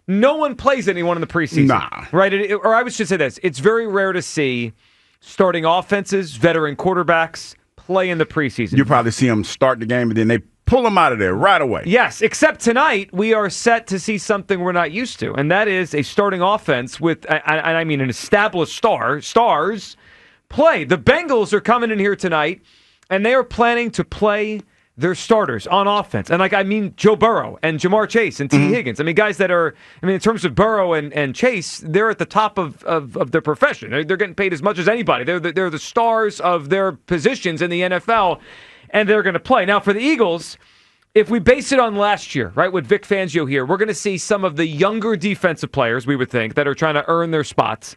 no one plays anyone in the preseason. Nah. Right? Or I should say this. It's very rare to see starting offenses, veteran quarterbacks play in the preseason. You probably see them start the game and then they pull them out of there right away. Yes, except tonight we are set to see something we're not used to, and that is a starting offense with, I mean, an established stars play. The Bengals are coming in here tonight, and they are planning to play their starters on offense. And, I mean Joe Burrow and Jamar Chase and T. Higgins. I mean, guys that are, in terms of Burrow and Chase, they're at the top of their profession. They're getting paid as much as anybody. They're the stars of their positions in the NFL, and they're going to play. Now, for the Eagles, if we base it on last year, right, with Vic Fangio here, we're going to see some of the younger defensive players, we would think, that are trying to earn their spots.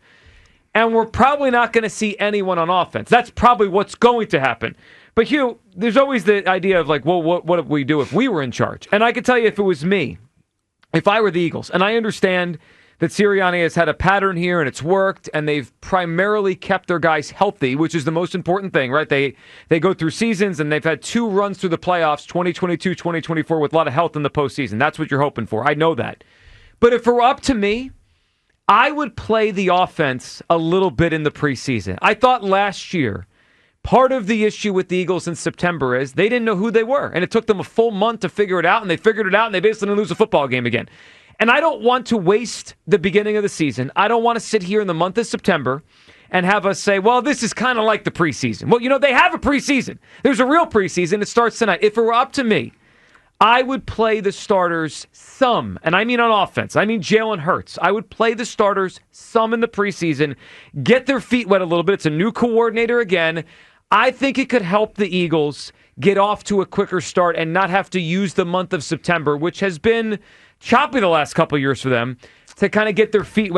And we're probably not going to see anyone on offense. That's probably what's going to happen. But, Hugh, there's always the idea of, well, what would we do if we were in charge? And I can tell you, if it was me, if I were the Eagles, and I understand that Sirianni has had a pattern here and it's worked, and they've primarily kept their guys healthy, which is the most important thing, right? They go through seasons, and they've had 2 runs through the playoffs, 2022, 2024, with a lot of health in the postseason. That's what you're hoping for. I know that. But if it were up to me, I would play the offense a little bit in the preseason. I thought last year, part of the issue with the Eagles in September is they didn't know who they were, and it took them a full month to figure it out, and they figured it out, and they basically didn't lose a football game again. And I don't want to waste the beginning of the season. I don't want to sit here in the month of September and have us say, well, this is kind of like the preseason. Well, they have a preseason. There's a real preseason. It starts tonight. If it were up to me, I would play the starters some, and I mean on offense. I mean Jalen Hurts. I would play the starters some in the preseason, get their feet wet a little bit. It's a new coordinator again. I think it could help the Eagles get off to a quicker start and not have to use the month of September, which has been choppy the last couple of years for them, to kind of get their feet wet.